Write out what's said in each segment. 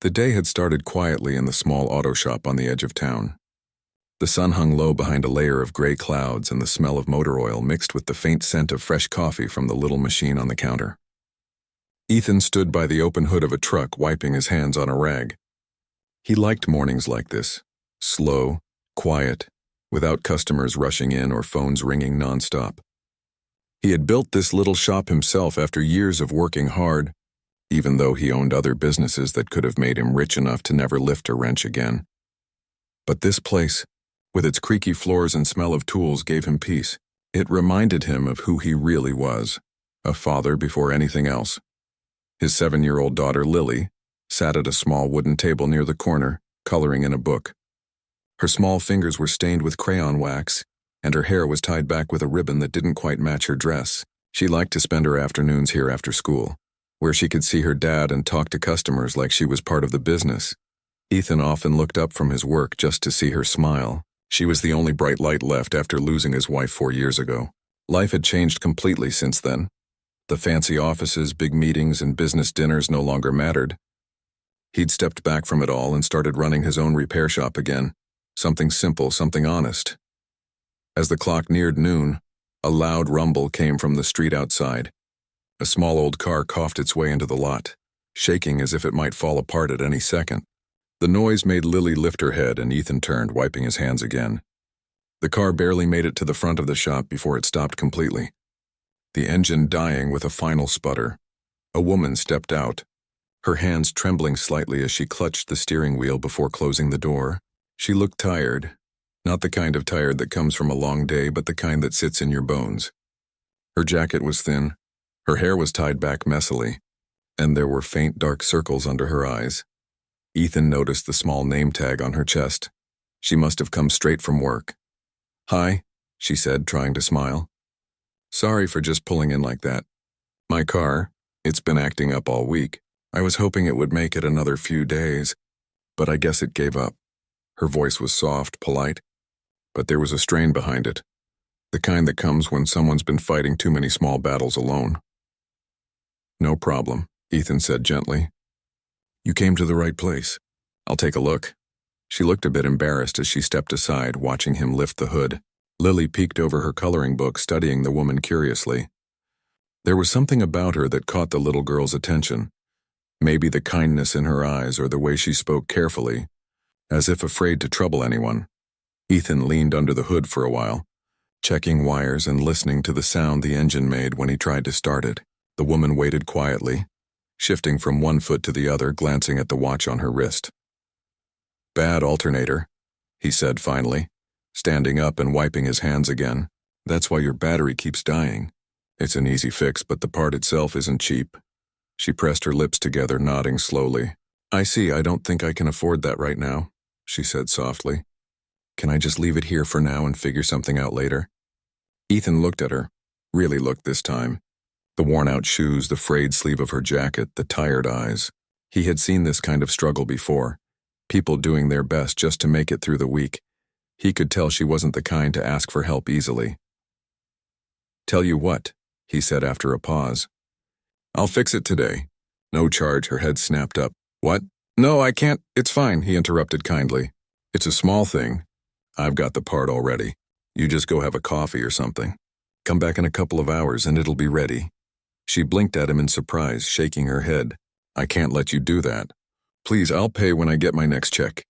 The day had started quietly in the small auto shop on the edge of town. The sun hung low behind a layer of gray clouds, and the smell of motor oil mixed with the faint scent of fresh coffee from the little machine on the counter. Ethan stood by the open hood of a truck, wiping his hands on a rag. He liked mornings like this, slow, quiet, without customers rushing in or phones ringing nonstop. He had built this little shop himself after years of working hard, even though he owned other businesses that could have made him rich enough to never lift a wrench again. But this place, with its creaky floors and smell of tools, gave him peace. It reminded him of who he really was, a father before anything else. His 7-year-old daughter, Lily, sat at a small wooden table near the corner, coloring in a book. Her small fingers were stained with crayon wax, and her hair was tied back with a ribbon that didn't quite match her dress. She liked to spend her afternoons here after school, where she could see her dad and talk to customers like she was part of the business. Ethan often looked up from his work just to see her smile. She was the only bright light left after losing his wife 4 years ago. Life had changed completely since then. The fancy offices, big meetings, and business dinners no longer mattered. He'd stepped back from it all and started running his own repair shop again. Something simple, something honest. As the clock neared noon, a loud rumble came from the street outside. A small old car coughed its way into the lot, shaking as if it might fall apart at any second. The noise made Lily lift her head, and Ethan turned, wiping his hands again. The car barely made it to the front of the shop before it stopped completely, the engine dying with a final sputter. A woman stepped out, her hands trembling slightly as she clutched the steering wheel before closing the door. She looked tired, not the kind of tired that comes from a long day, but the kind that sits in your bones. Her jacket was thin, her hair was tied back messily, and there were faint dark circles under her eyes. Ethan noticed the small name tag on her chest. She must have come straight from work. "Hi," she said, trying to smile. "Sorry for just pulling in like that. My car, it's been acting up all week. I was hoping it would make it another few days, but I guess it gave up." Her voice was soft, polite, but there was a strain behind it, the kind that comes when someone's been fighting too many small battles alone. "No problem," Ethan said gently. "You came to the right place. I'll take a look." She looked a bit embarrassed as she stepped aside, watching him lift the hood. Lily peeked over her coloring book, studying the woman curiously. There was something about her that caught the little girl's attention. Maybe the kindness in her eyes or the way she spoke carefully, as if afraid to trouble anyone. Ethan leaned under the hood for a while, checking wires and listening to the sound the engine made when he tried to start it. The woman waited quietly, shifting from one foot to the other, glancing at the watch on her wrist. "Bad alternator," he said finally, standing up and wiping his hands again. "That's why your battery keeps dying. It's an easy fix, but the part itself isn't cheap." She pressed her lips together, nodding slowly. "I see. I don't think I can afford that right now," she said softly. "Can I just leave it here for now and figure something out later?" Ethan looked at her, really looked this time. The worn-out shoes, the frayed sleeve of her jacket, the tired eyes. He had seen this kind of struggle before, people doing their best just to make it through the week. He could tell she wasn't the kind to ask for help easily. "Tell you what," he said after a pause. "I'll fix it today." "No charge," her head snapped up. "What?" "No, I can't. It's fine," he interrupted kindly. "It's a small thing. I've got the part already. You just go have a coffee or something. Come back in a couple of hours and it'll be ready." She blinked at him in surprise, shaking her head. "I can't let you do that. Please, I'll pay when I get my next check."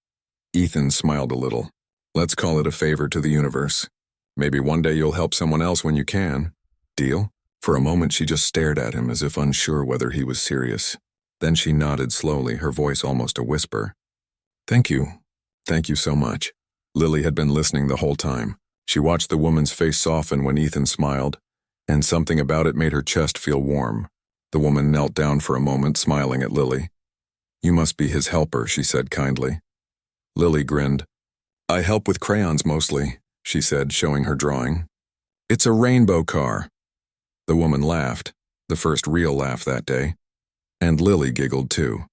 Ethan smiled a little. "Let's call it a favor to the universe. Maybe one day you'll help someone else when you can. Deal?" For a moment she just stared at him as if unsure whether he was serious. Then she nodded slowly, her voice almost a whisper. "Thank you. Thank you so much." Lily had been listening the whole time. She watched the woman's face soften when Ethan smiled, and something about it made her chest feel warm. The woman knelt down for a moment, smiling at Lily. "You must be his helper," she said kindly. Lily grinned. "I help with crayons mostly," she said, showing her drawing. "It's a rainbow car." The woman laughed, the first real laugh that day, and Lily giggled too.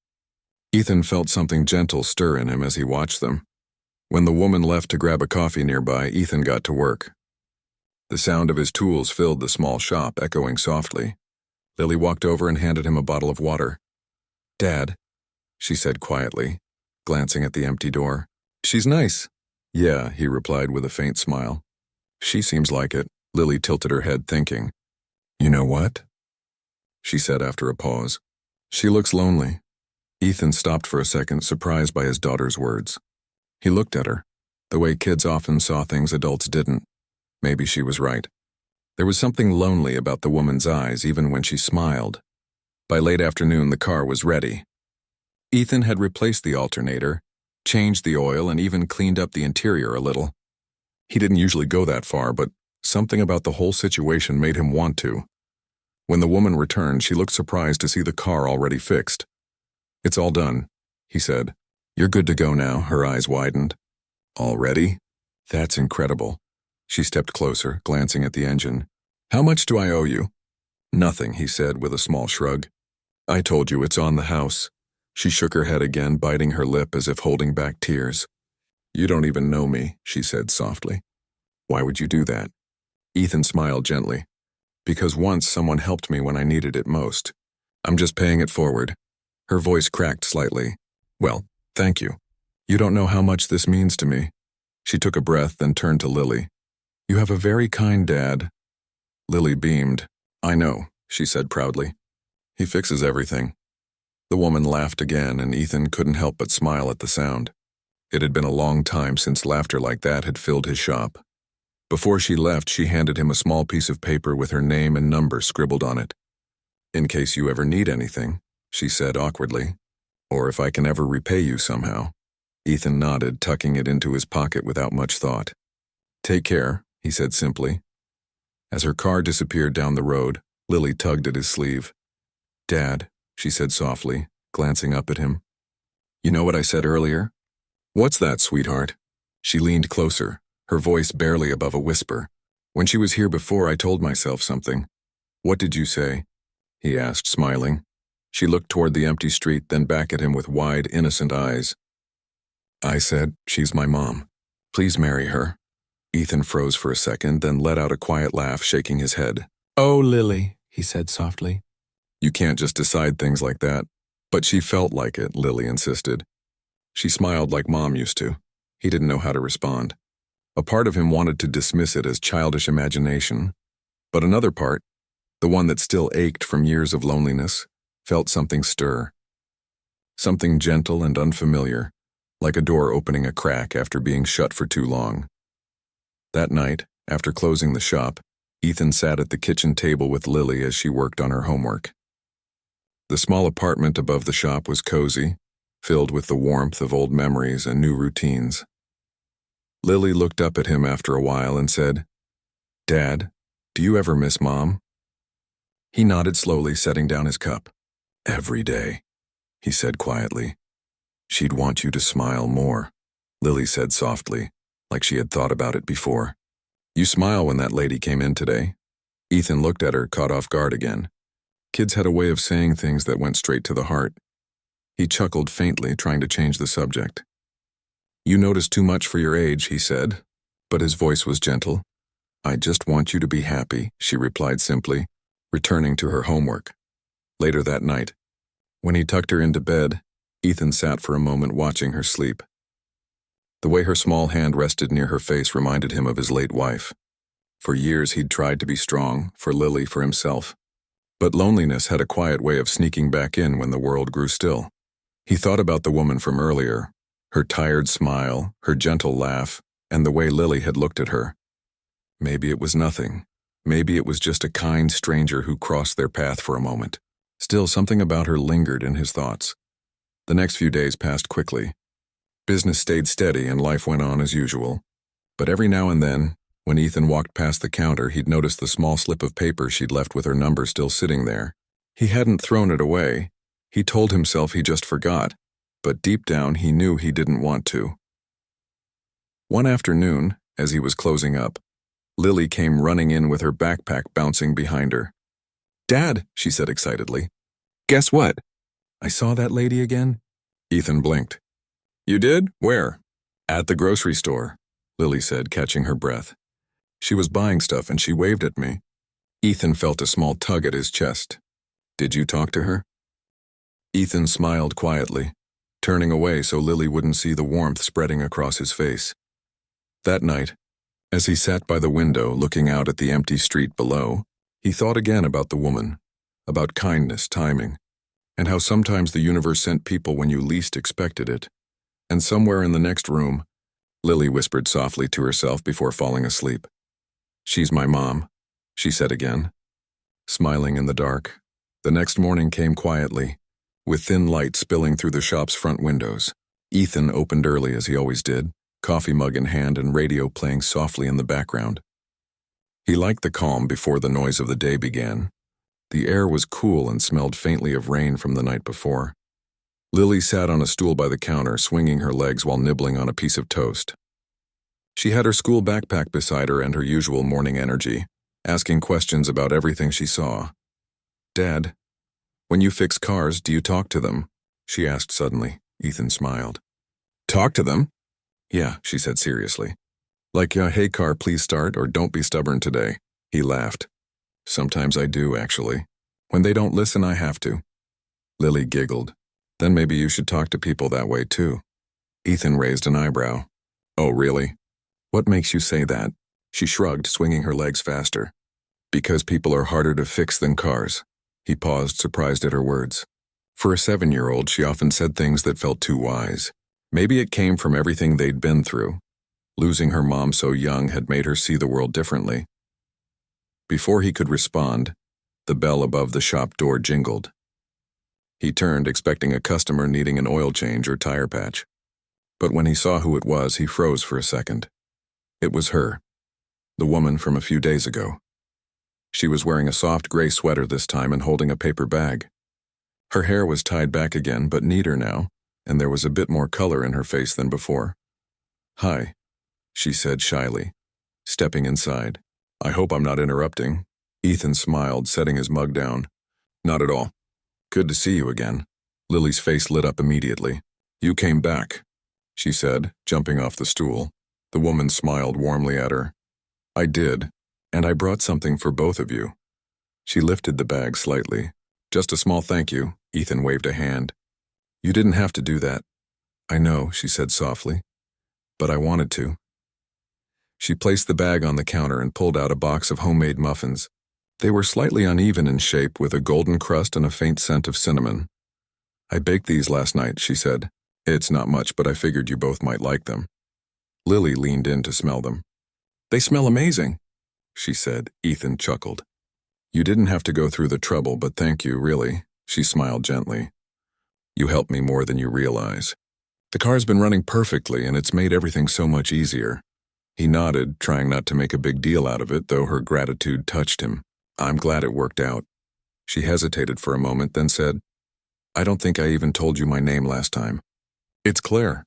Ethan felt something gentle stir in him as he watched them. When the woman left to grab a coffee nearby, Ethan got to work. The sound of his tools filled the small shop, echoing softly. Lily walked over and handed him a bottle of water. "Dad, she said quietly, glancing at the empty door. She's nice. Yeah, he replied with a faint smile. She seems like it. Lily tilted her head, thinking. You know what? She said after a pause. She looks lonely. Ethan stopped for a second, surprised by his daughter's words. He looked at her, the way kids often saw things adults didn't. Maybe she was right. There was something lonely about the woman's eyes, even when she smiled. By late afternoon, the car was ready. Ethan had replaced the alternator, changed the oil, and even cleaned up the interior a little. He didn't usually go that far, but something about the whole situation made him want to. When the woman returned, she looked surprised to see the car already fixed. It's all done, he said. You're good to go now, her eyes widened. Already? That's incredible. She stepped closer, glancing at the engine. How much do I owe you? Nothing, he said with a small shrug. I told you it's on the house. She shook her head again, biting her lip as if holding back tears. You don't even know me, she said softly. Why would you do that? Ethan smiled gently. Because once someone helped me when I needed it most. I'm just paying it forward. Her voice cracked slightly. Well, thank you. You don't know how much this means to me. She took a breath, then turned to Lily. You have a very kind dad. Lily beamed. I know, she said proudly. He fixes everything. The woman laughed again, and Ethan couldn't help but smile at the sound. It had been a long time since laughter like that had filled his shop. Before she left, she handed him a small piece of paper with her name and number scribbled on it. In case you ever need anything, she said awkwardly. Or if I can ever repay you somehow. Ethan nodded, tucking it into his pocket without much thought. Take care, he said simply. As her car disappeared down the road, Lily tugged at his sleeve. Dad, she said softly, glancing up at him. You know what I said earlier? What's that, sweetheart? She leaned closer, her voice barely above a whisper. When she was here before, I told myself something. What did you say? He asked, smiling. She looked toward the empty street, then back at him with wide, innocent eyes. I said, she's my mom. Please marry her. Ethan froze for a second, then let out a quiet laugh, shaking his head. Oh, Lily, he said softly. You can't just decide things like that. But she felt like it, Lily insisted. She smiled like Mom used to. He didn't know how to respond. A part of him wanted to dismiss it as childish imagination, but another part, the one that still ached from years of loneliness, felt something stir. Something gentle and unfamiliar, like a door opening a crack after being shut for too long. That night, after closing the shop, Ethan sat at the kitchen table with Lily as she worked on her homework. The small apartment above the shop was cozy, filled with the warmth of old memories and new routines. Lily looked up at him after a while and said, Dad, do you ever miss Mom? He nodded slowly, setting down his cup. Every day, he said quietly. She'd want you to smile more, Lily said softly, like she had thought about it before. You smile when that lady came in today. Ethan looked at her, caught off guard again. Kids had a way of saying things that went straight to the heart. He chuckled faintly, trying to change the subject. You notice too much for your age, he said, but his voice was gentle. I just want you to be happy, she replied simply, returning to her homework. Later that night, when he tucked her into bed, Ethan sat for a moment watching her sleep. The way her small hand rested near her face reminded him of his late wife. For years he'd tried to be strong, for Lily, for himself. But loneliness had a quiet way of sneaking back in when the world grew still. He thought about the woman from earlier, her tired smile, her gentle laugh, and the way Lily had looked at her. Maybe it was nothing. Maybe it was just a kind stranger who crossed their path for a moment. Still, something about her lingered in his thoughts. The next few days passed quickly. Business stayed steady and life went on as usual. But every now and then, when Ethan walked past the counter, he'd notice the small slip of paper she'd left with her number still sitting there. He hadn't thrown it away. He told himself he just forgot, but deep down he knew he didn't want to. One afternoon, as he was closing up, Lily came running in with her backpack bouncing behind her. Dad, she said excitedly. Guess what? I saw that lady again. Ethan blinked. You did? Where? At the grocery store, Lily said, catching her breath. She was buying stuff and she waved at me. Ethan felt a small tug at his chest. Did you talk to her? Ethan smiled quietly. turning away so Lily wouldn't see the warmth spreading across his face. That night, as he sat by the window looking out at the empty street below, he thought again about the woman, about kindness, timing, and how sometimes the universe sent people when you least expected it. And somewhere in the next room, Lily whispered softly to herself before falling asleep. "She's my mom," she said again, smiling in the dark. The next morning came quietly, with thin light spilling through the shop's front windows. Ethan opened early as he always did, coffee mug in hand and radio playing softly in the background. He liked the calm before the noise of the day began. The air was cool and smelled faintly of rain from the night before. Lily sat on a stool by the counter, swinging her legs while nibbling on a piece of toast. She had her school backpack beside her and her usual morning energy, asking questions about everything she saw. "Dad, when you fix cars, do you talk to them?" she asked suddenly. Ethan smiled. "Talk to them?" "Yeah," she said seriously. "Like, hey car, please start," or "Don't be stubborn today." He laughed. "Sometimes I do, actually. When they don't listen, I have to." Lily giggled. "Then maybe you should talk to people that way, too." Ethan raised an eyebrow. "Oh, really? What makes you say that?" She shrugged, swinging her legs faster. "Because people are harder to fix than cars." He paused, surprised at her words. For a 7-year-old, she often said things that felt too wise. Maybe it came from everything they'd been through. Losing her mom so young had made her see the world differently. Before he could respond, the bell above the shop door jingled. He turned, expecting a customer needing an oil change or tire patch. But when he saw who it was, he froze for a second. It was her, the woman from a few days ago. She was wearing a soft gray sweater this time and holding a paper bag. Her hair was tied back again, but neater now, and there was a bit more color in her face than before. "Hi," she said shyly, stepping inside. "I hope I'm not interrupting." Ethan smiled, setting his mug down. "Not at all. Good to see you again." Lily's face lit up immediately. "You came back," she said, jumping off the stool. The woman smiled warmly at her. "I did, and I brought something for both of you." She lifted the bag slightly. "Just a small thank you," Ethan waved a hand. "You didn't have to do that." "I know," she said softly, "but I wanted to." She placed the bag on the counter and pulled out a box of homemade muffins. They were slightly uneven in shape, with a golden crust and a faint scent of cinnamon. "I baked these last night," she said. "It's not much, but I figured you both might like them." Lily leaned in to smell them. "They smell amazing," she said. Ethan chuckled. "You didn't have to go through the trouble, but thank you, really," she smiled gently. "You helped me more than you realize. The car's been running perfectly, and it's made everything so much easier." He nodded, trying not to make a big deal out of it, though her gratitude touched him. "I'm glad it worked out." She hesitated for a moment, then said, "I don't think I even told you my name last time." "It's Claire."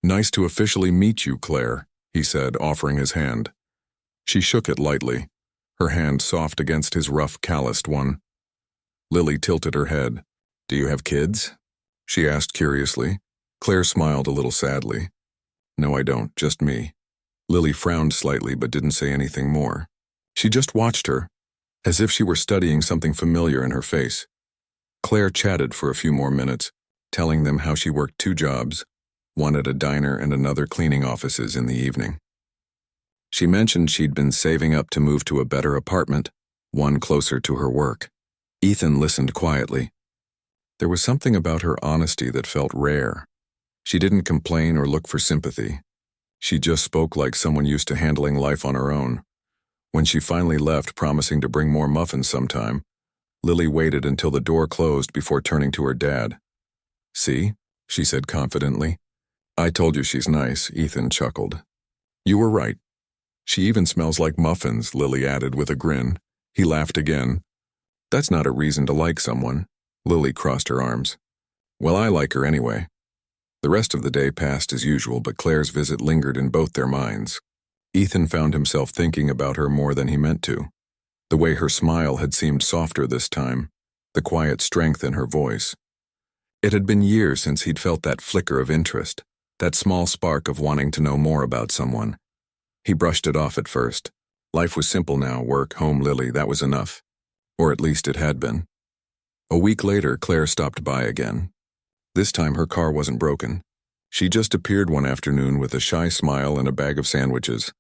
"Nice to officially meet you, Claire," he said, offering his hand. She shook it lightly, her hand soft against his rough, calloused one. Lily tilted her head. "Do you have kids?" she asked curiously. Claire smiled a little sadly. "No, I don't, just me." Lily frowned slightly but didn't say anything more. She just watched her, as if she were studying something familiar in her face. Claire chatted for a few more minutes, telling them how she worked 2 jobs, one at a diner and another cleaning offices in the evening. She mentioned she'd been saving up to move to a better apartment, one closer to her work. Ethan listened quietly. There was something about her honesty that felt rare. She didn't complain or look for sympathy. She just spoke like someone used to handling life on her own. When she finally left, promising to bring more muffins sometime, Lily waited until the door closed before turning to her dad. "See?" she said confidently. "I told you she's nice," Ethan chuckled. "You were right. She even smells like muffins," Lily added with a grin. He laughed again. "That's not a reason to like someone." Lily crossed her arms. "Well, I like her anyway." The rest of the day passed as usual, but Claire's visit lingered in both their minds. Ethan found himself thinking about her more than he meant to. The way her smile had seemed softer this time, the quiet strength in her voice. It had been years since he'd felt that flicker of interest, that small spark of wanting to know more about someone. He brushed it off at first. Life was simple now, work, home, Lily, that was enough. Or at least it had been. A week later, Claire stopped by again. This time her car wasn't broken. She just appeared one afternoon with a shy smile and a bag of sandwiches.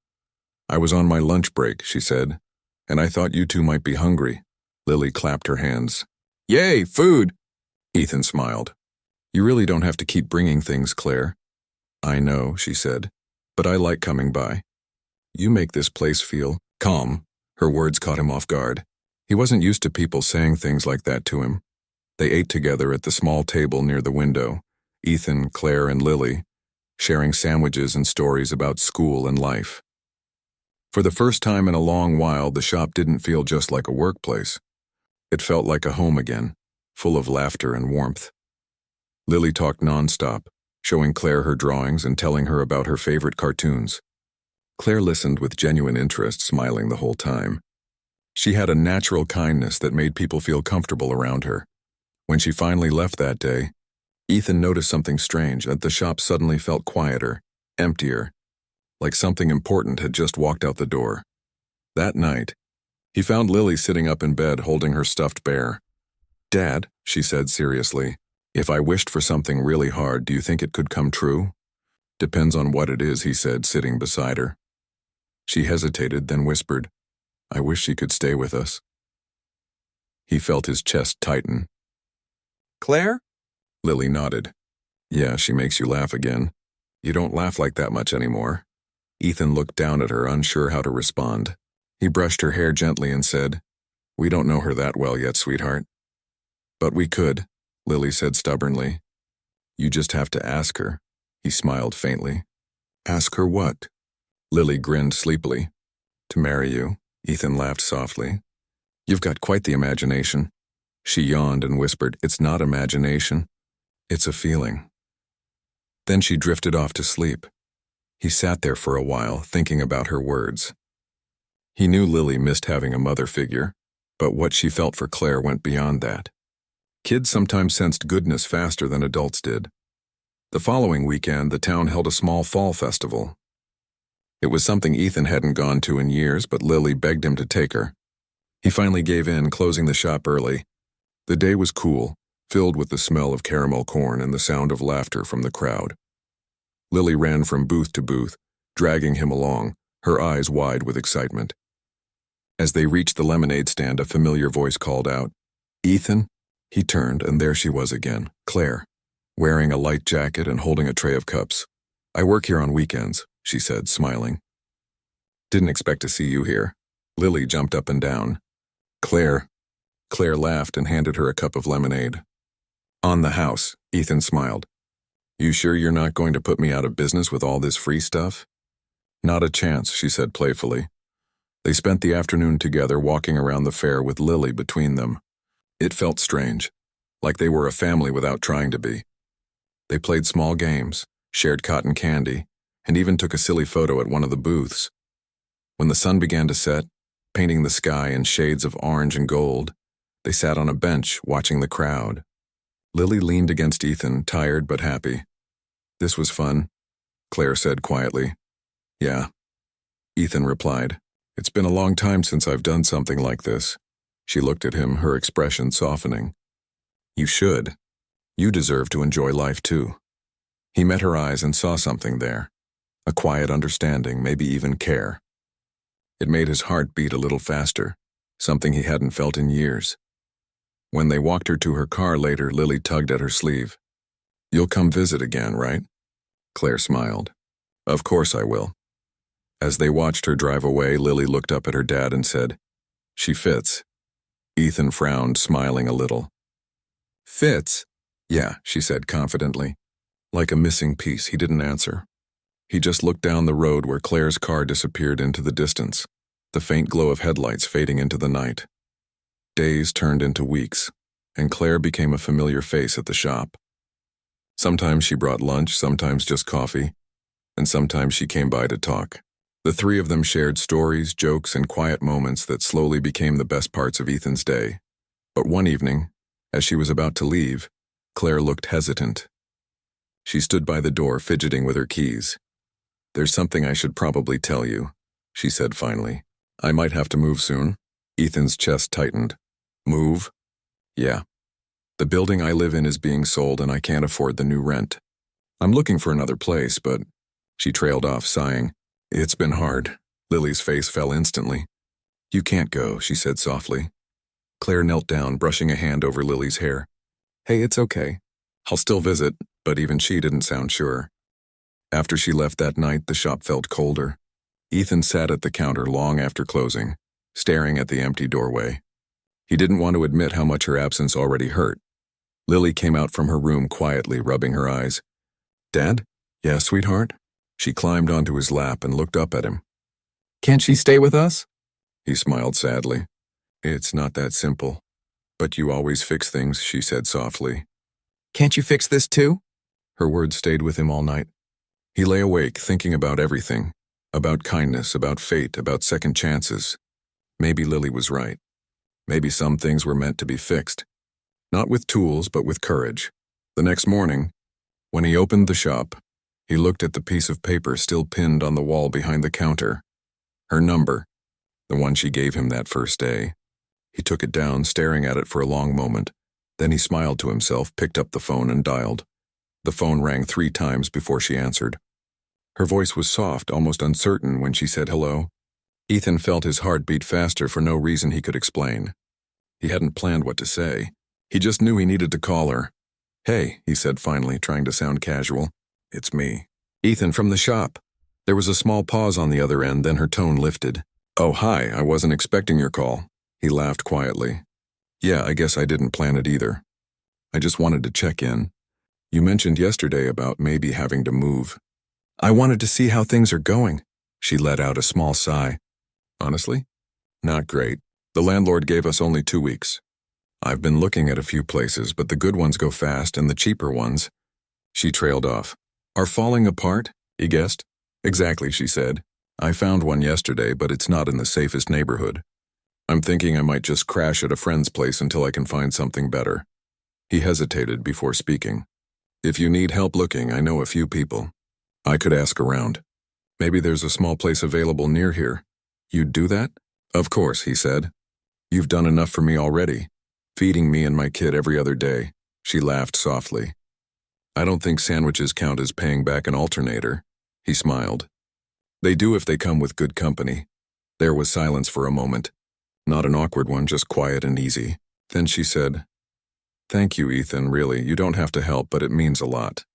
"I was on my lunch break," she said, "and I thought you two might be hungry." Lily clapped her hands. "Yay, food!" Ethan smiled. "You really don't have to keep bringing things, Claire." "I know," she said, "but I like coming by. You make this place feel calm." Her words caught him off guard. He wasn't used to people saying things like that to him. They ate together at the small table near the window, Ethan, Claire, and Lily, sharing sandwiches and stories about school and life. For the first time in a long while, the shop didn't feel just like a workplace. It felt like a home again, full of laughter and warmth. Lily talked nonstop, showing Claire her drawings and telling her about her favorite cartoons. Claire listened with genuine interest, smiling the whole time. She had a natural kindness that made people feel comfortable around her. When she finally left that day, Ethan noticed something strange, that the shop suddenly felt quieter, emptier, like something important had just walked out the door. That night, he found Lily sitting up in bed holding her stuffed bear. "Dad," she said seriously, "if I wished for something really hard, do you think it could come true?" "Depends on what it is," he said, sitting beside her. She hesitated, then whispered, "I wish she could stay with us." He felt his chest tighten. "Claire?" Lily nodded. "Yeah, she makes you laugh again. You don't laugh like that much anymore." Ethan looked down at her, unsure how to respond. He brushed her hair gently and said, "We don't know her that well yet, sweetheart." "But we could," Lily said stubbornly. "You just have to ask her." He smiled faintly. "Ask her what?" Lily grinned sleepily. "To marry you." Ethan laughed softly. "You've got quite the imagination." She yawned and whispered, "It's not imagination. It's a feeling." Then she drifted off to sleep. He sat there for a while, thinking about her words. He knew Lily missed having a mother figure, but what she felt for Claire went beyond that. Kids sometimes sensed goodness faster than adults did. The following weekend, the town held a small fall festival. It was something Ethan hadn't gone to in years, but Lily begged him to take her. He finally gave in, closing the shop early. The day was cool, filled with the smell of caramel corn and the sound of laughter from the crowd. Lily ran from booth to booth, dragging him along, her eyes wide with excitement. As they reached the lemonade stand, a familiar voice called out, "Ethan?" He turned, and there she was again, Claire, wearing a light jacket and holding a tray of cups. "I work here on weekends," she said, smiling. "Didn't expect to see you here." Lily jumped up and down. "Claire." Claire laughed and handed her a cup of lemonade. "On the house," Ethan smiled. "You sure you're not going to put me out of business with all this free stuff?" "Not a chance," she said playfully. They spent the afternoon together, walking around the fair with Lily between them. It felt strange, like they were a family without trying to be. They played small games, shared cotton candy, and even took a silly photo at one of the booths. When the sun began to set, painting the sky in shades of orange and gold, they sat on a bench watching the crowd. Lily leaned against Ethan, tired but happy. "This was fun," Claire said quietly. "Yeah," Ethan replied. "It's been a long time since I've done something like this." She looked at him, her expression softening. "You should. You deserve to enjoy life too." He met her eyes and saw something there. A quiet understanding, maybe even care. It made his heart beat a little faster, something he hadn't felt in years. When they walked her to her car later, Lily tugged at her sleeve. "You'll come visit again, right?" Claire smiled. "Of course I will." As they watched her drive away, Lily looked up at her dad and said, "She fits." Ethan frowned, smiling a little. "Fits?" "Yeah," she said confidently. Like a missing piece, he didn't answer. He just looked down the road where Claire's car disappeared into the distance, the faint glow of headlights fading into the night. Days turned into weeks, and Claire became a familiar face at the shop. Sometimes she brought lunch, sometimes just coffee, and sometimes she came by to talk. The three of them shared stories, jokes, and quiet moments that slowly became the best parts of Ethan's day. But one evening, as she was about to leave, Claire looked hesitant. She stood by the door, fidgeting with her keys. "There's something I should probably tell you," she said finally. "I might have to move soon." Ethan's chest tightened. "Move?" "Yeah." The building I live in is being sold and I can't afford the new rent. I'm looking for another place, but…" She trailed off, sighing. "It's been hard." Lily's face fell instantly. "You can't go," she said softly. Claire knelt down, brushing a hand over Lily's hair. "Hey, it's okay. I'll still visit," but even she didn't sound sure. After she left that night, the shop felt colder. Ethan sat at the counter long after closing, staring at the empty doorway. He didn't want to admit how much her absence already hurt. Lily came out from her room quietly, rubbing her eyes. "Dad?" "Yeah, sweetheart?" She climbed onto his lap and looked up at him. "Can't she stay with us?" He smiled sadly. "It's not that simple. But you always fix things," she said softly. "Can't you fix this too?" Her words stayed with him all night. He lay awake, thinking about everything. About kindness, about fate, about second chances. Maybe Lily was right. Maybe some things were meant to be fixed. Not with tools, but with courage. The next morning, when he opened the shop, he looked at the piece of paper still pinned on the wall behind the counter. Her number, the one she gave him that first day. He took it down, staring at it for a long moment. Then he smiled to himself, picked up the phone and dialed. The phone rang 3 times before she answered. Her voice was soft, almost uncertain when she said hello. Ethan felt his heart beat faster for no reason he could explain. He hadn't planned what to say. He just knew he needed to call her. "Hey," he said finally, trying to sound casual. "It's me." "Ethan from the shop." There was a small pause on the other end, then her tone lifted. "Oh, hi, I wasn't expecting your call." He laughed quietly. "Yeah, I guess I didn't plan it either. I just wanted to check in. You mentioned yesterday about maybe having to move." "I wanted to see how things are going." She let out a small sigh. "Honestly? Not great. The landlord gave us only 2 weeks. I've been looking at a few places, but the good ones go fast and the cheaper ones—" She trailed off. "Are falling apart?" he guessed. "Exactly," she said. "I found one yesterday, but it's not in the safest neighborhood. I'm thinking I might just crash at a friend's place until I can find something better." He hesitated before speaking. "If you need help looking, I know a few people. I could ask around. Maybe there's a small place available near here. You'd do that?" "Of course," he said. "You've done enough for me already, feeding me and my kid every other day." She laughed softly. "I don't think sandwiches count as paying back an alternator." He smiled. "They do if they come with good company." There was silence for a moment. Not an awkward one, just quiet and easy. Then she said, "Thank you, Ethan, really. You don't have to help, but it means a lot."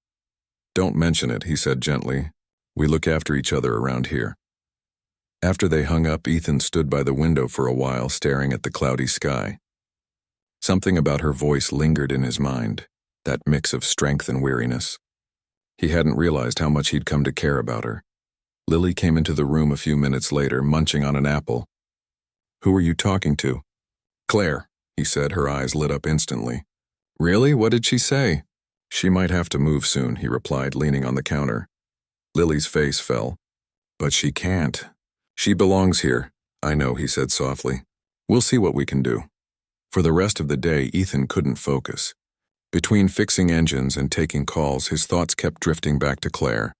"Don't mention it," he said gently. "We look after each other around here." After they hung up, Ethan stood by the window for a while, staring at the cloudy sky. Something about her voice lingered in his mind, that mix of strength and weariness. He hadn't realized how much he'd come to care about her. Lily came into the room a few minutes later, munching on an apple. "Who are you talking to?" "Claire," he said, her eyes lit up instantly. "Really? What did she say?" "She might have to move soon," he replied, leaning on the counter. Lily's face fell. "But she can't. She belongs here." "I know," he said softly. "We'll see what we can do." For the rest of the day, Ethan couldn't focus. Between fixing engines and taking calls, his thoughts kept drifting back to Claire.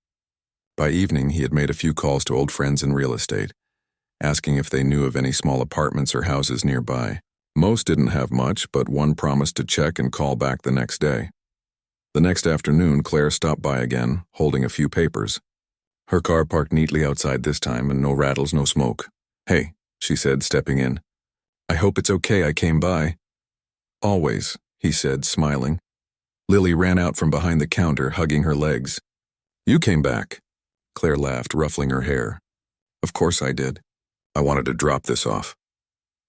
By evening, he had made a few calls to old friends in real estate, asking if they knew of any small apartments or houses nearby. Most didn't have much, but one promised to check and call back the next day. The next afternoon, Claire stopped by again, holding a few papers. Her car parked neatly outside this time, and no rattles, no smoke. "Hey," she said, stepping in. "I hope it's okay I came by." "Always," he said, smiling. Lily ran out from behind the counter, hugging her legs. "You came back." Claire laughed, ruffling her hair. "Of course I did. I wanted to drop this off."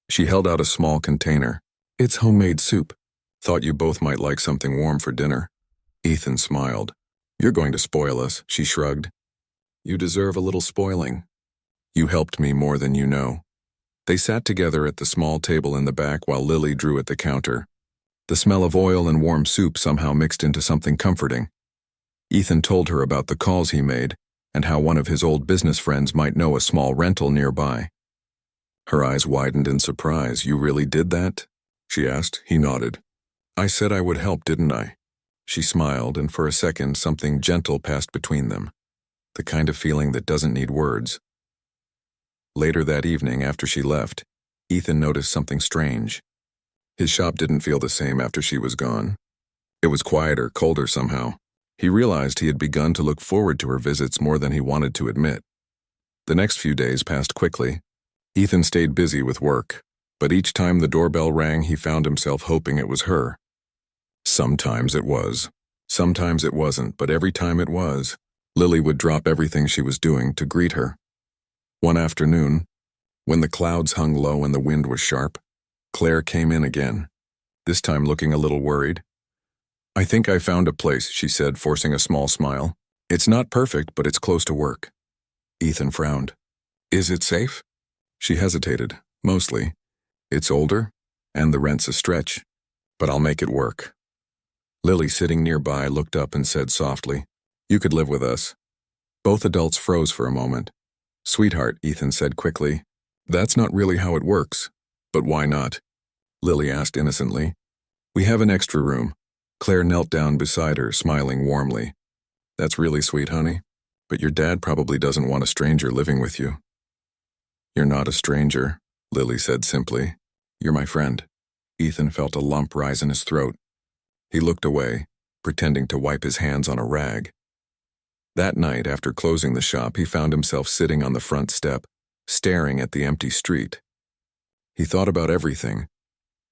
She held out a small container. "It's homemade soup. Thought you both might like something warm for dinner." Ethan smiled. "You're going to spoil us," she shrugged. "You deserve a little spoiling. You helped me more than you know." They sat together at the small table in the back while Lily drew at the counter. The smell of oil and warm soup somehow mixed into something comforting. Ethan told her about the calls he made and how one of his old business friends might know a small rental nearby. Her eyes widened in surprise. "You really did that?" she asked. He nodded. "I said I would help, didn't I?" She smiled, and for a second something gentle passed between them, the kind of feeling that doesn't need words. Later that evening, after she left, Ethan noticed something strange. His shop didn't feel the same after she was gone. It was quieter, colder somehow. He realized he had begun to look forward to her visits more than he wanted to admit. The next few days passed quickly. Ethan stayed busy with work, but each time the doorbell rang, he found himself hoping it was her. Sometimes it was. Sometimes it wasn't, but every time it was, Lily would drop everything she was doing to greet her. One afternoon, when the clouds hung low and the wind was sharp, Claire came in again, this time looking a little worried. "I think I found a place," she said, forcing a small smile. "It's not perfect, but it's close to work." Ethan frowned. "Is it safe?" She hesitated. "Mostly. It's older, and the rent's a stretch, but I'll make it work." Lily, sitting nearby, looked up and said softly, "You could live with us." Both adults froze for a moment. "Sweetheart," Ethan said quickly, "that's not really how it works." "But why not?" Lily asked innocently. "We have an extra room." Claire knelt down beside her, smiling warmly. "That's really sweet, honey. But your dad probably doesn't want a stranger living with you." "You're not a stranger," Lily said simply. "You're my friend." Ethan felt a lump rise in his throat. He looked away, pretending to wipe his hands on a rag. That night, after closing the shop, he found himself sitting on the front step, staring at the empty street. He thought about everything.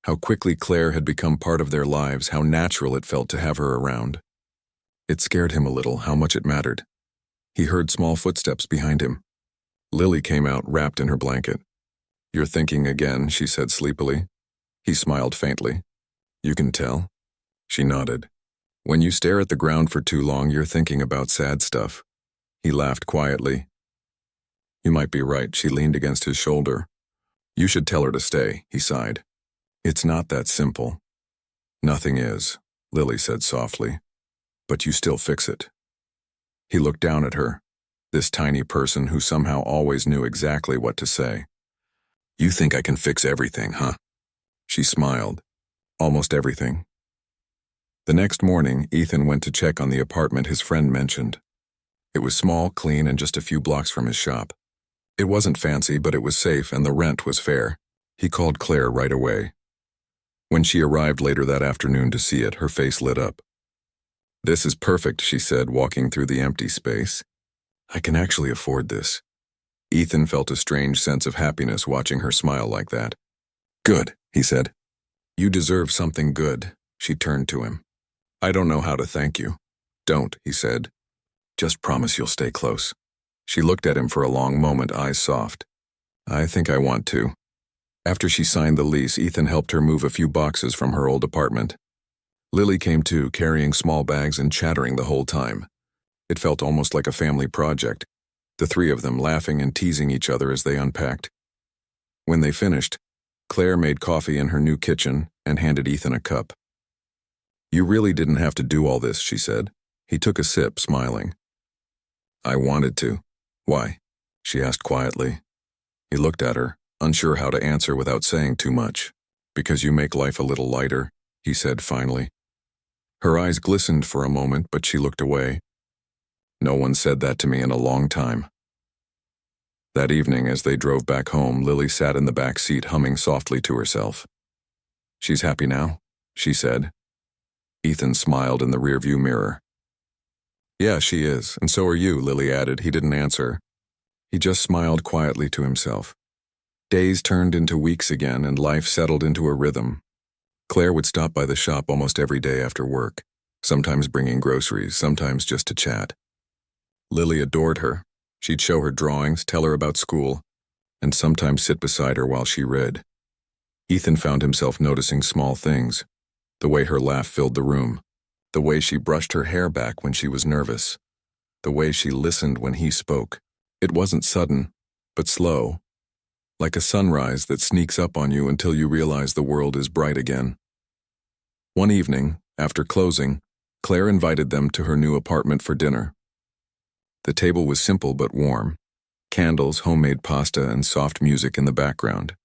How quickly Claire had become part of their lives, how natural it felt to have her around. It scared him a little how much it mattered. He heard small footsteps behind him. Lily came out, wrapped in her blanket. "You're thinking again," she said sleepily. He smiled faintly. "You can tell?" She nodded. "When you stare at the ground for too long, you're thinking about sad stuff." He laughed quietly. "You might be right." She leaned against his shoulder. "You should tell her to stay," he sighed. "It's not that simple." "Nothing is," Lily said softly. "But you still fix it." He looked down at her, this tiny person who somehow always knew exactly what to say. "You think I can fix everything, huh?" She smiled. "Almost everything." The next morning, Ethan went to check on the apartment his friend mentioned. It was small, clean, and just a few blocks from his shop. It wasn't fancy, but it was safe, and the rent was fair. He called Claire right away. When she arrived later that afternoon to see it, her face lit up. "This is perfect," she said, walking through the empty space. "I can actually afford this." Ethan felt a strange sense of happiness watching her smile like that. "Good," he said. "You deserve something good." She turned to him. "I don't know how to thank you." "Don't," he said. "Just promise you'll stay close." She looked at him for a long moment, eyes soft. "I think I want to." After she signed the lease, Ethan helped her move a few boxes from her old apartment. Lily came too, carrying small bags and chattering the whole time. It felt almost like a family project, the three of them laughing and teasing each other as they unpacked. When they finished, Claire made coffee in her new kitchen and handed Ethan a cup. "You really didn't have to do all this," she said. He took a sip, smiling. "I wanted to." "Why?" she asked quietly. He looked at her, unsure how to answer without saying too much. "Because you make life a little lighter," he said finally. Her eyes glistened for a moment, but she looked away. "No one said that to me in a long time." That evening, as they drove back home, Lily sat in the back seat humming softly to herself. "She's happy now," she said. Ethan smiled in the rearview mirror. "Yeah, she is, and so are you," Lily added. He didn't answer. He just smiled quietly to himself. Days turned into weeks again, and life settled into a rhythm. Claire would stop by the shop almost every day after work, sometimes bringing groceries, sometimes just to chat. Lily adored her. She'd show her drawings, tell her about school, and sometimes sit beside her while she read. Ethan found himself noticing small things. The way her laugh filled the room. The way she brushed her hair back when she was nervous. The way she listened when he spoke. It wasn't sudden, but slow. Like a sunrise that sneaks up on you until you realize the world is bright again. One evening, after closing, Claire invited them to her new apartment for dinner. The table was simple but warm. Candles, homemade pasta, and soft music in the background.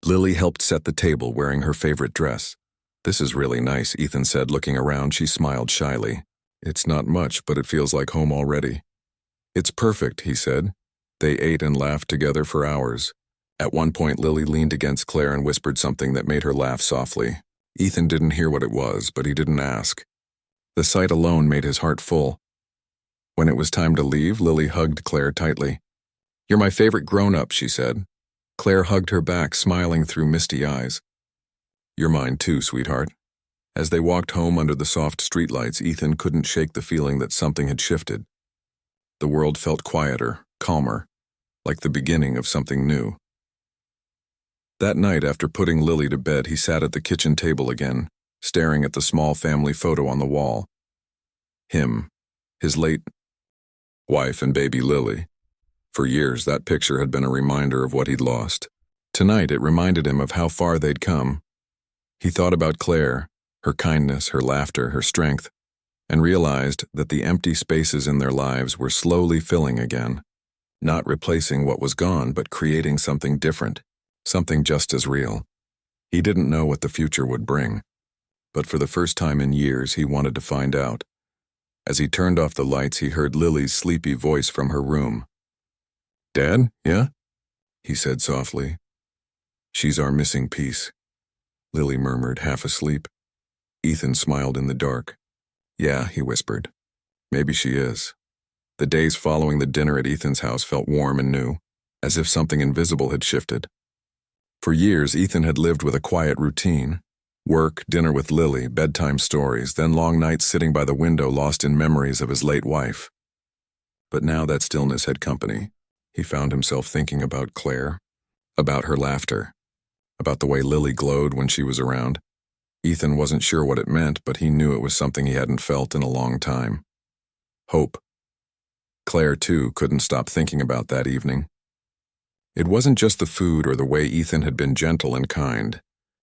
Lily helped set the table wearing her favorite dress. "This is really nice," Ethan said, looking around. She smiled shyly. "It's not much, but it feels like home already." "It's perfect," he said. They ate and laughed together for hours. At one point, Lily leaned against Claire and whispered something that made her laugh softly. Ethan didn't hear what it was, but he didn't ask. The sight alone made his heart full. When it was time to leave, Lily hugged Claire tightly. "You're my favorite grown-up," she said. Claire hugged her back, smiling through misty eyes. "You're mine too, sweetheart." As they walked home under the soft streetlights, Ethan couldn't shake the feeling that something had shifted. The world felt quieter, calmer, like the beginning of something new. That night, after putting Lily to bed, he sat at the kitchen table again, staring at the small family photo on the wall. Him, his late wife and baby Lily. For years, that picture had been a reminder of what he'd lost. Tonight, it reminded him of how far they'd come. He thought about Claire, her kindness, her laughter, her strength, and realized that the empty spaces in their lives were slowly filling again, not replacing what was gone, but creating something different, something just as real. He didn't know what the future would bring, but for the first time in years, he wanted to find out. As he turned off the lights, he heard Lily's sleepy voice from her room. "Dad, yeah?" he said softly. "She's our missing piece," Lily murmured, half asleep. Ethan smiled in the dark. "Yeah," he whispered. "Maybe she is." The days following the dinner at Ethan's house felt warm and new, as if something invisible had shifted. For years, Ethan had lived with a quiet routine. Work, dinner with Lily, bedtime stories, then long nights sitting by the window lost in memories of his late wife. But now that stillness had company. He found himself thinking about Claire, about her laughter, about the way Lily glowed when she was around. Ethan wasn't sure what it meant, but he knew it was something he hadn't felt in a long time. Hope. Claire, too, couldn't stop thinking about that evening. It wasn't just the food or the way Ethan had been gentle and kind.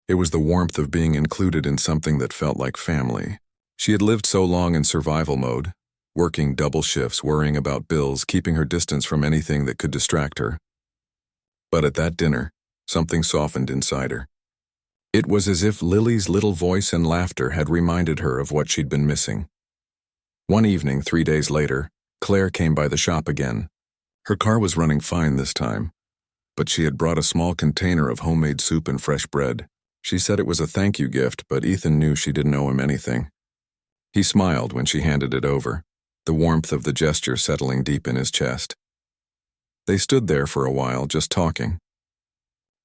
It was the warmth of being included in something that felt like family. She had lived so long in survival mode, working double shifts, worrying about bills, keeping her distance from anything that could distract her. But at that dinner, something softened inside her. It was as if Lily's little voice and laughter had reminded her of what she'd been missing. One evening, 3 days later, Claire came by the shop again. Her car was running fine this time, but she had brought a small container of homemade soup and fresh bread. She said it was a thank you gift, but Ethan knew she didn't owe him anything. He smiled when she handed it over, the warmth of the gesture settling deep in his chest. They stood there for a while, just talking.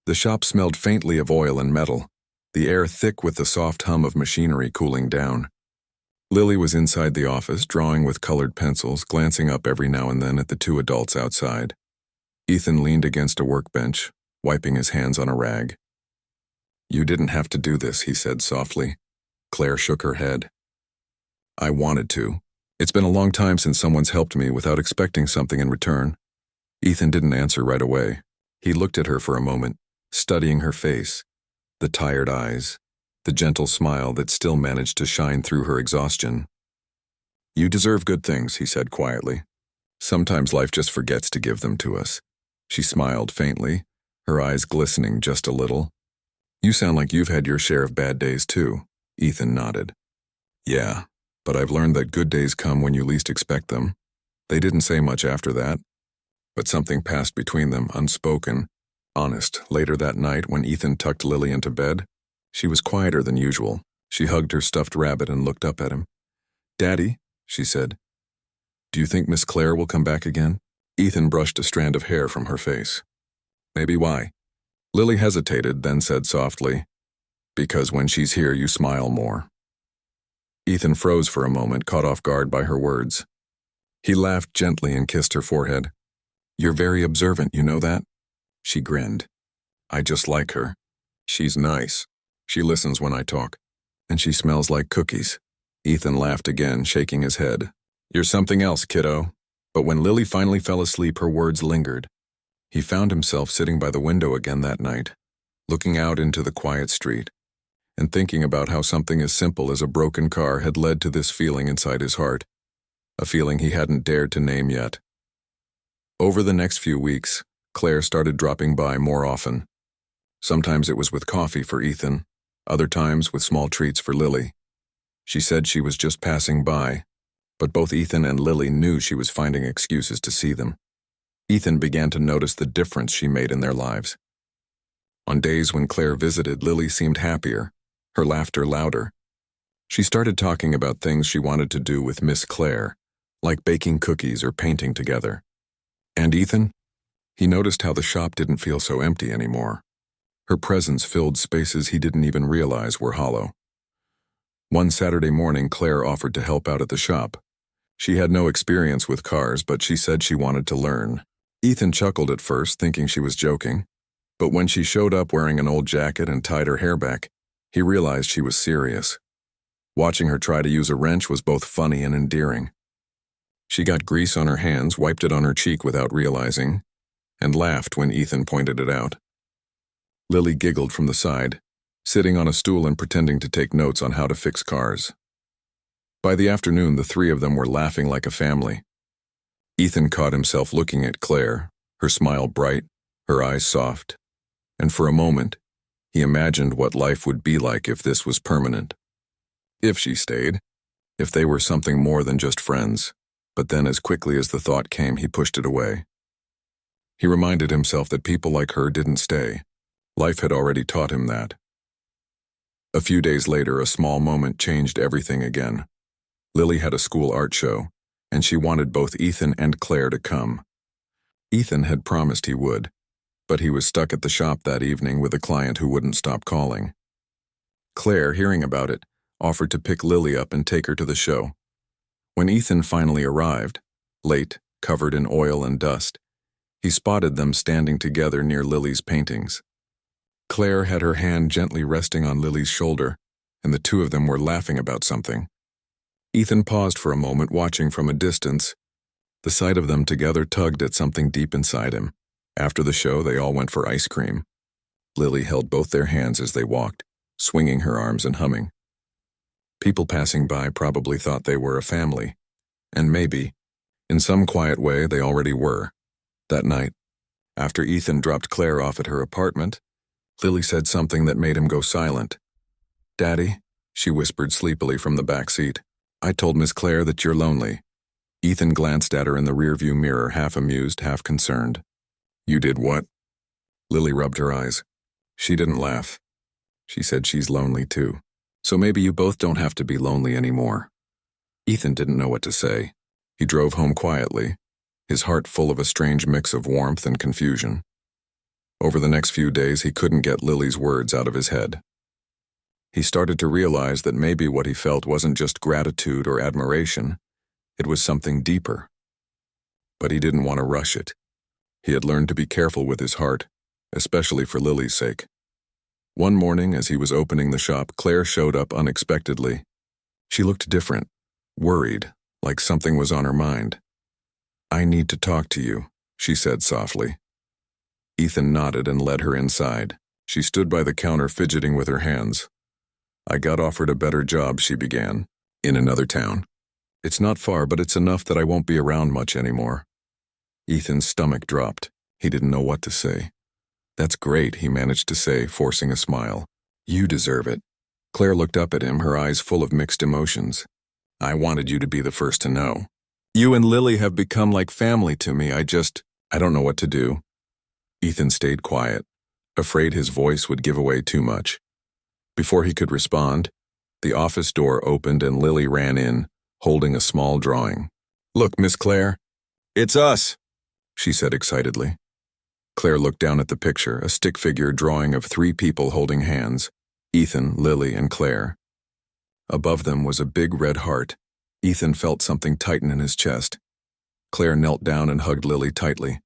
The shop smelled faintly of oil and metal, the air thick with the soft hum of machinery cooling down. Lily was inside the office, drawing with colored pencils, glancing up every now and then at the two adults outside. Ethan leaned against a workbench, wiping his hands on a rag. "You didn't have to do this," he said softly. Claire shook her head. "I wanted to. It's been a long time since someone's helped me without expecting something in return." Ethan didn't answer right away. He looked at her for a moment, studying her face, the tired eyes, the gentle smile that still managed to shine through her exhaustion. "You deserve good things," he said quietly. "Sometimes life just forgets to give them to us." She smiled faintly, her eyes glistening just a little. "You sound like you've had your share of bad days too." Ethan nodded. "Yeah, but I've learned that good days come when you least expect them." They didn't say much after that, but something passed between them, unspoken, honest. Later that night, when Ethan tucked Lily into bed, she was quieter than usual. She hugged her stuffed rabbit and looked up at him. "Daddy," she said, "do you think Miss Claire will come back again?" Ethan brushed a strand of hair from her face. "Maybe. Why?" Lily hesitated, then said softly, "Because when she's here, you smile more." Ethan froze for a moment, caught off guard by her words. He laughed gently and kissed her forehead. "You're very observant, you know that?" She grinned. "I just like her. She's nice. She listens when I talk. And she smells like cookies." Ethan laughed again, shaking his head. "You're something else, kiddo." But when Lily finally fell asleep, her words lingered. He found himself sitting by the window again that night, looking out into the quiet street, and thinking about how something as simple as a broken car had led to this feeling inside his heart, a feeling he hadn't dared to name yet. Over the next few weeks, Claire started dropping by more often. Sometimes it was with coffee for Ethan, other times with small treats for Lily. She said she was just passing by, but both Ethan and Lily knew she was finding excuses to see them. Ethan began to notice the difference she made in their lives. On days when Claire visited, Lily seemed happier. her laughter louder. She started talking about things she wanted to do with Miss Claire, like baking cookies or painting together. And Ethan? He noticed how the shop didn't feel so empty anymore. Her presence filled spaces he didn't even realize were hollow. One Saturday morning, Claire offered to help out at the shop. She had no experience with cars, but she said she wanted to learn. Ethan chuckled at first, thinking she was joking. But when she showed up wearing an old jacket and tied her hair back, he realized she was serious. Watching her try to use a wrench was both funny and endearing. She got grease on her hands, wiped it on her cheek without realizing, and laughed when Ethan pointed it out. Lily giggled from the side, sitting on a stool and pretending to take notes on how to fix cars. By the afternoon, the three of them were laughing like a family. Ethan caught himself looking at Claire, her smile bright, her eyes soft, and for a moment, he imagined what life would be like if this was permanent. If she stayed, if they were something more than just friends, but then as quickly as the thought came, he pushed it away. He reminded himself that people like her didn't stay. Life had already taught him that. A few days later, a small moment changed everything again. Lily had a school art show, and she wanted both Ethan and Claire to come. Ethan had promised he would, but he was stuck at the shop that evening with a client who wouldn't stop calling. Claire, hearing about it, offered to pick Lily up and take her to the show. When Ethan finally arrived, late, covered in oil and dust, he spotted them standing together near Lily's paintings. Claire had her hand gently resting on Lily's shoulder, and the two of them were laughing about something. Ethan paused for a moment, watching from a distance. The sight of them together tugged at something deep inside him. After the show, they all went for ice cream. Lily held both their hands as they walked, swinging her arms and humming. People passing by probably thought they were a family, and maybe, in some quiet way, they already were. That night, after Ethan dropped Claire off at her apartment, Lily said something that made him go silent. "Daddy," she whispered sleepily from the back seat, "I told Miss Claire that you're lonely." Ethan glanced at her in the rearview mirror, half amused, half concerned. "You did what?" Lily rubbed her eyes. She didn't laugh. She said she's lonely too. So maybe you both don't have to be lonely anymore. Ethan didn't know what to say. He drove home quietly, his heart full of a strange mix of warmth and confusion. Over the next few days, he couldn't get Lily's words out of his head. He started to realize that maybe what he felt wasn't just gratitude or admiration, it was something deeper. But he didn't want to rush it. He had learned to be careful with his heart, especially for Lily's sake. One morning, as he was opening the shop, Claire showed up unexpectedly. She looked different, worried, like something was on her mind. "I need to talk to you," she said softly. Ethan nodded and led her inside. She stood by the counter fidgeting with her hands. "I got offered a better job," she began, "in another town. It's not far, but it's enough that I won't be around much anymore." Ethan's stomach dropped. He didn't know what to say. "That's great," he managed to say, forcing a smile. "You deserve it." Claire looked up at him, her eyes full of mixed emotions. "I wanted you to be the first to know. You and Lily have become like family to me. I don't know what to do." Ethan stayed quiet, afraid his voice would give away too much. Before he could respond, the office door opened and Lily ran in, holding a small drawing. "Look, Miss Claire, it's us," she said excitedly. Claire looked down at the picture, a stick figure drawing of 3 people holding hands, Ethan, Lily, and Claire. Above them was a big red heart. Ethan felt something tighten in his chest. Claire knelt down and hugged Lily tightly.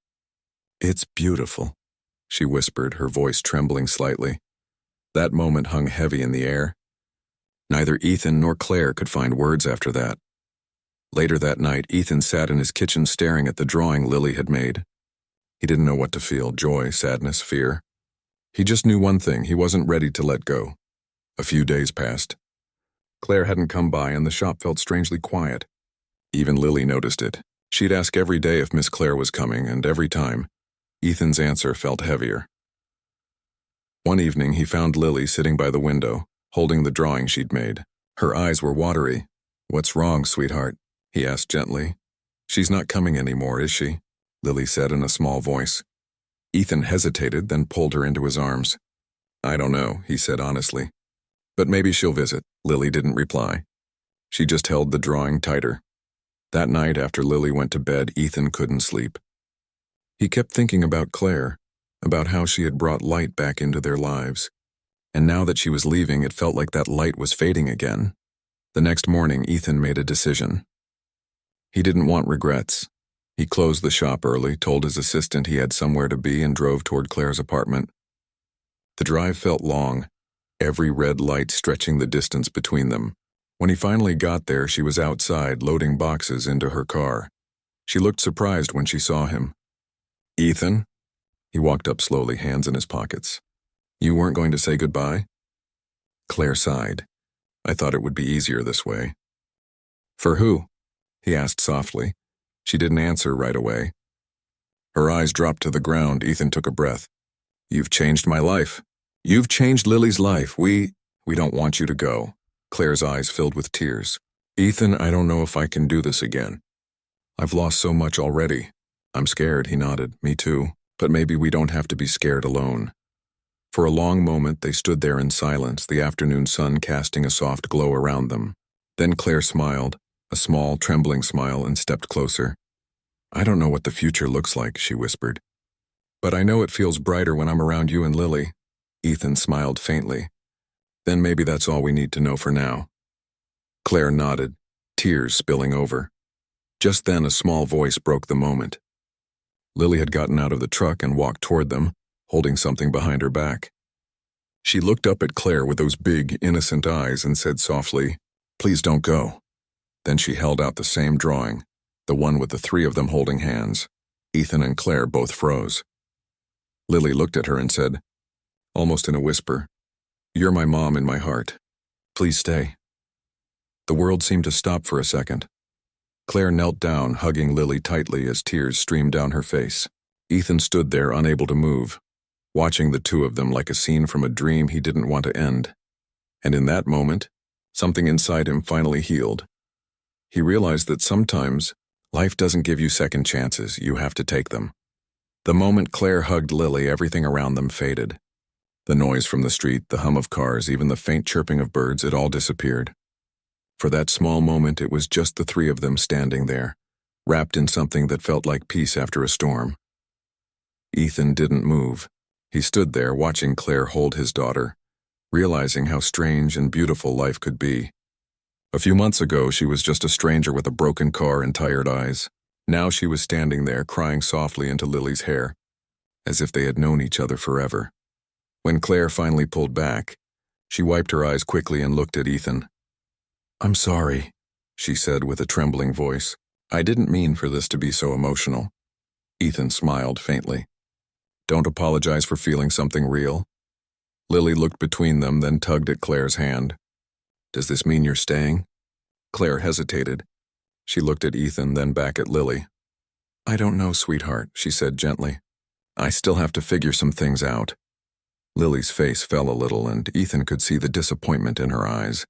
"It's beautiful," she whispered, her voice trembling slightly. That moment hung heavy in the air. Neither Ethan nor Claire could find words after that. Later that night, Ethan sat in his kitchen staring at the drawing Lily had made. He didn't know what to feel, joy, sadness, fear. He just knew one thing, he wasn't ready to let go. A few days passed. Claire hadn't come by and the shop felt strangely quiet. Even Lily noticed it. She'd ask every day if Miss Claire was coming, and every time, Ethan's answer felt heavier. One evening, he found Lily sitting by the window, holding the drawing she'd made. Her eyes were watery. "What's wrong, sweetheart?" he asked gently. "She's not coming anymore, is she?" Lily said in a small voice. Ethan hesitated, then pulled her into his arms. "I don't know," he said honestly. But maybe she'll visit. Lily didn't reply. She just held the drawing tighter. That night after Lily went to bed, Ethan couldn't sleep. He kept thinking about Claire, about how she had brought light back into their lives. And now that she was leaving, it felt like that light was fading again. The next morning, Ethan made a decision. He didn't want regrets. He closed the shop early, told his assistant he had somewhere to be, and drove toward Claire's apartment. The drive felt long, every red light stretching the distance between them. When he finally got there, she was outside, loading boxes into her car. She looked surprised when she saw him. "Ethan?" He walked up slowly, hands in his pockets. "You weren't going to say goodbye?" Claire sighed. "I thought it would be easier this way." "For who?" he asked softly. She didn't answer right away. Her eyes dropped to the ground. Ethan took a breath. "You've changed my life. You've changed Lily's life. We don't want you to go." Claire's eyes filled with tears. "Ethan, I don't know if I can do this again. I've lost so much already." "I'm scared," he nodded. "Me too. But maybe we don't have to be scared alone." For a long moment they stood there in silence, the afternoon sun casting a soft glow around them. Then Claire smiled, a small, trembling smile, and stepped closer. "I don't know what the future looks like," she whispered. "But I know it feels brighter when I'm around you and Lily." Ethan smiled faintly. "Then maybe that's all we need to know for now." Claire nodded, tears spilling over. Just then a small voice broke the moment. Lily had gotten out of the truck and walked toward them, holding something behind her back. She looked up at Claire with those big, innocent eyes and said softly, "Please don't go." Then she held out the same drawing, the one with the three of them holding hands. Ethan and Claire both froze. Lily looked at her and said, almost in a whisper, "You're my mom in my heart. Please stay." The world seemed to stop for a second. Claire knelt down, hugging Lily tightly as tears streamed down her face. Ethan stood there, unable to move, watching the two of them like a scene from a dream he didn't want to end. And in that moment, something inside him finally healed. He realized that sometimes life doesn't give you second chances, you have to take them. The moment Claire hugged Lily, everything around them faded. The noise from the street, the hum of cars, even the faint chirping of birds, it all disappeared. For that small moment, it was just the three of them standing there, wrapped in something that felt like peace after a storm. Ethan didn't move. He stood there, watching Claire hold his daughter, realizing how strange and beautiful life could be. A few months ago, she was just a stranger with a broken car and tired eyes. Now she was standing there, crying softly into Lily's hair, as if they had known each other forever. When Claire finally pulled back, she wiped her eyes quickly and looked at Ethan. "I'm sorry," she said with a trembling voice. "I didn't mean for this to be so emotional." Ethan smiled faintly. "Don't apologize for feeling something real." Lily looked between them, then tugged at Claire's hand. "Does this mean you're staying?" Claire hesitated. She looked at Ethan, then back at Lily. "I don't know, sweetheart," she said gently. "I still have to figure some things out." Lily's face fell a little, and Ethan could see the disappointment in her eyes.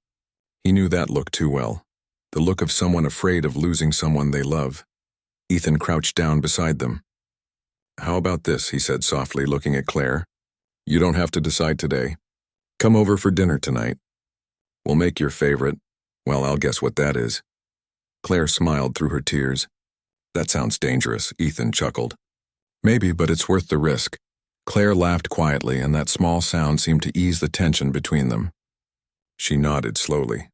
He knew that look too well, the look of someone afraid of losing someone they love. Ethan crouched down beside them. "How about this?" he said softly, looking at Claire. "You don't have to decide today. Come over for dinner tonight. We'll make your favorite. Well, I'll guess what that is." Claire smiled through her tears. "That sounds dangerous," Ethan chuckled. "Maybe, but it's worth the risk." Claire laughed quietly, and that small sound seemed to ease the tension between them. She nodded slowly.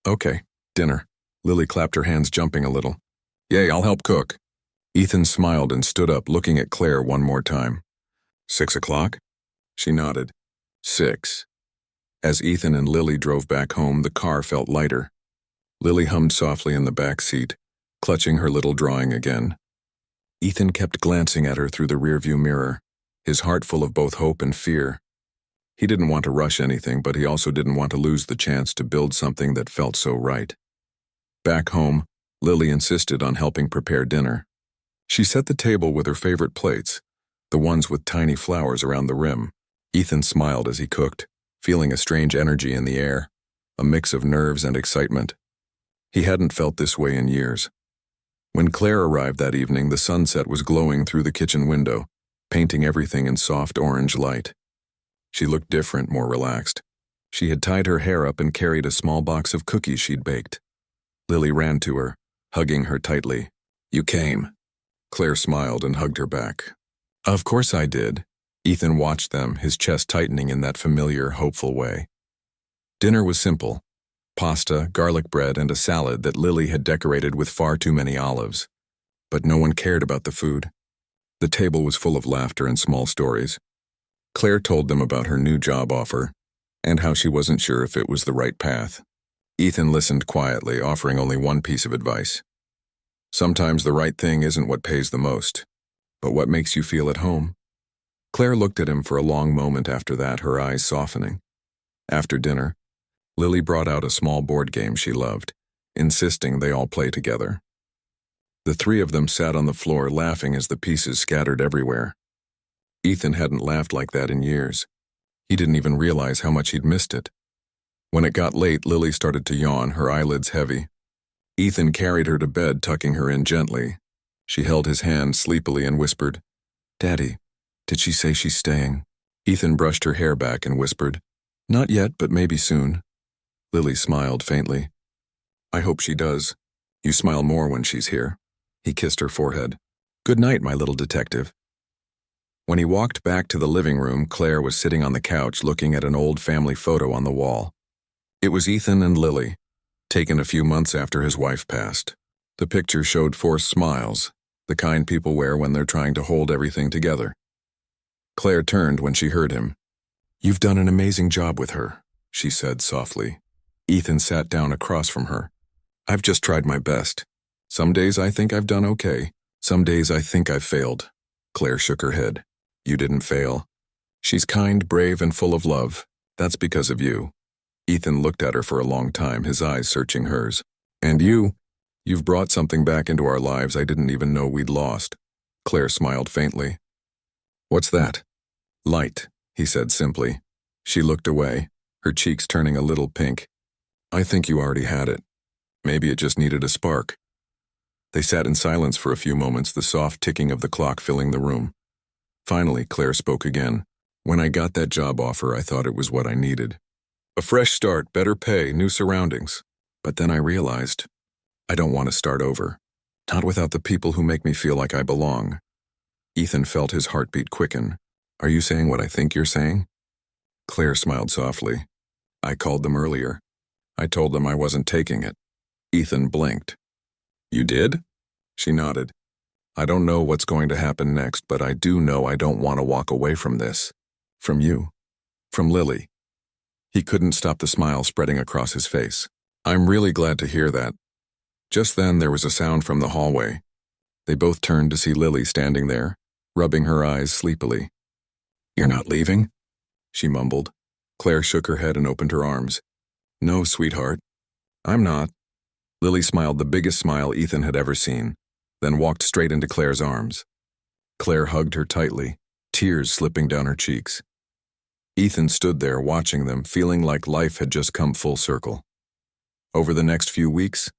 "Okay, dinner." Lily clapped her hands, jumping a little. "Yay, I'll help cook." Ethan smiled and stood up, looking at Claire one more time. 6 o'clock? She nodded. 6. As Ethan and Lily drove back home, the car felt lighter. Lily hummed softly in the back seat, clutching her little drawing again. Ethan kept glancing at her through the rearview mirror, his heart full of both hope and fear. He didn't want to rush anything, but he also didn't want to lose the chance to build something that felt so right. Back home, Lily insisted on helping prepare dinner. She set the table with her favorite plates, the ones with tiny flowers around the rim. Ethan smiled as he cooked, feeling a strange energy in the air, a mix of nerves and excitement. He hadn't felt this way in years. When Claire arrived that evening, the sunset was glowing through the kitchen window, painting everything in soft orange light. She looked different, more relaxed. She had tied her hair up and carried a small box of cookies she'd baked. Lily ran to her, hugging her tightly. "You came." Claire smiled and hugged her back. "Of course I did." Ethan watched them, his chest tightening in that familiar, hopeful way. Dinner was simple: pasta, garlic bread, and a salad that Lily had decorated with far too many olives. But no one cared about the food. The table was full of laughter and small stories. Claire told them about her new job offer, and how she wasn't sure if it was the right path. Ethan listened quietly, offering only one piece of advice. Sometimes the right thing isn't what pays the most, but what makes you feel at home. Claire looked at him for a long moment after that, her eyes softening. After dinner, Lily brought out a small board game she loved, insisting they all play together. The three of them sat on the floor laughing as the pieces scattered everywhere. Ethan hadn't laughed like that in years. He didn't even realize how much he'd missed it. When it got late, Lily started to yawn, her eyelids heavy. Ethan carried her to bed, tucking her in gently. She held his hand sleepily and whispered, "Daddy, did she say she's staying?" Ethan brushed her hair back and whispered, "Not yet, but maybe soon." Lily smiled faintly. "I hope she does. You smile more when she's here." He kissed her forehead. "Good night, my little detective." When he walked back to the living room, Claire was sitting on the couch looking at an old family photo on the wall. It was Ethan and Lily, taken a few months after his wife passed. The picture showed forced smiles, the kind people wear when they're trying to hold everything together. Claire turned when she heard him. "You've done an amazing job with her," she said softly. Ethan sat down across from her. "I've just tried my best. Some days I think I've done okay. Some days I think I've failed." Claire shook her head. "You didn't fail. She's kind, brave, and full of love. That's because of you." Ethan looked at her for a long time, his eyes searching hers. "And you've brought something back into our lives I didn't even know we'd lost." Claire smiled faintly. "What's that?" "Light," he said simply. She looked away, her cheeks turning a little pink. "I think you already had it. Maybe it just needed a spark." They sat in silence for a few moments, the soft ticking of the clock filling the room. Finally, Claire spoke again. "When I got that job offer, I thought it was what I needed. A fresh start, better pay, new surroundings. But then I realized, I don't want to start over. Not without the people who make me feel like I belong." Ethan felt his heartbeat quicken. "Are you saying what I think you're saying?" Claire smiled softly. "I called them earlier. I told them I wasn't taking it." Ethan blinked. "You did?" She nodded. "I don't know what's going to happen next, but I do know I don't want to walk away from this. From you. From Lily." He couldn't stop the smile spreading across his face. "I'm really glad to hear that." Just then there was a sound from the hallway. They both turned to see Lily standing there, rubbing her eyes sleepily. "You're not leaving?" she mumbled. Claire shook her head and opened her arms. "No, sweetheart. I'm not." Lily smiled the biggest smile Ethan had ever seen, then walked straight into Claire's arms. Claire hugged her tightly, tears slipping down her cheeks. Ethan stood there watching them, feeling like life had just come full circle. Over the next few weeks,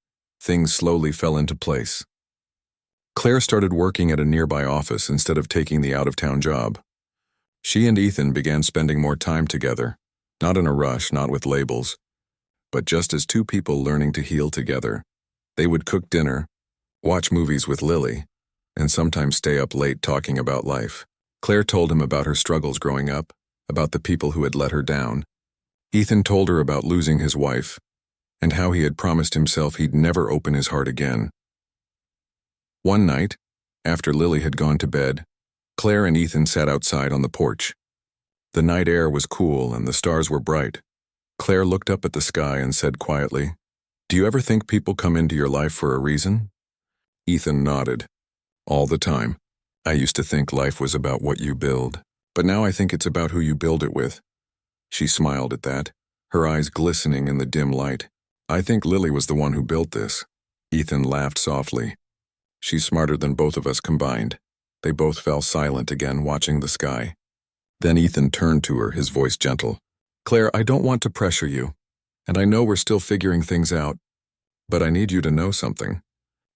things slowly fell into place. Claire started working at a nearby office instead of taking the out-of-town job. She and Ethan began spending more time together, not in a rush, not with labels, but just as two people learning to heal together. They would cook dinner, watch movies with Lily, and sometimes stay up late talking about life. Claire told him about her struggles growing up, about the people who had let her down. Ethan told her about losing his wife, and how he had promised himself he'd never open his heart again. One night, after Lily had gone to bed, Claire and Ethan sat outside on the porch. The night air was cool and the stars were bright. Claire looked up at the sky and said quietly, "Do you ever think people come into your life for a reason?" Ethan nodded. "All the time. I used to think life was about what you build, but now I think it's about who you build it with." She smiled at that, her eyes glistening in the dim light. "I think Lily was the one who built this." Ethan laughed softly. "She's smarter than both of us combined." They both fell silent again, watching the sky. Then Ethan turned to her, his voice gentle. "Claire, I don't want to pressure you, and I know we're still figuring things out, but I need you to know something.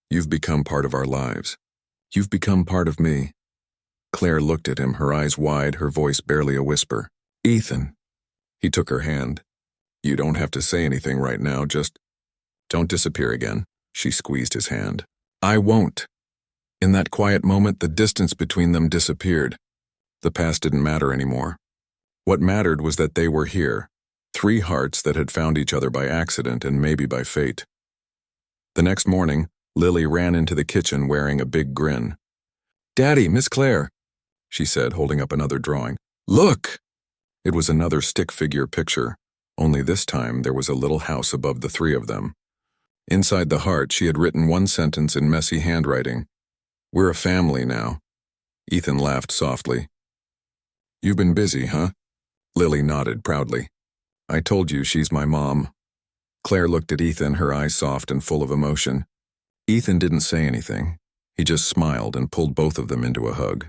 You've become part of our lives. You've become part of me." Claire looked at him, her eyes wide, her voice barely a whisper. "Ethan." He took her hand. You don't have to say anything right now, just don't disappear again. She squeezed his hand. I won't. In that quiet moment, the distance between them disappeared. The past didn't matter anymore. What mattered was that they were here, 3 hearts that had found each other by accident and maybe by fate. The next morning, Lily ran into the kitchen wearing a big grin. Daddy, Miss Claire, she said, holding up another drawing. Look! It was another stick figure picture, only this time there was a little house above the 3 of them. Inside the heart, she had written one sentence in messy handwriting. We're a family now. Ethan laughed softly. You've been busy, huh? Lily nodded proudly. I told you she's my mom. Claire looked at Ethan, her eyes soft and full of emotion. Ethan didn't say anything. He just smiled and pulled both of them into a hug.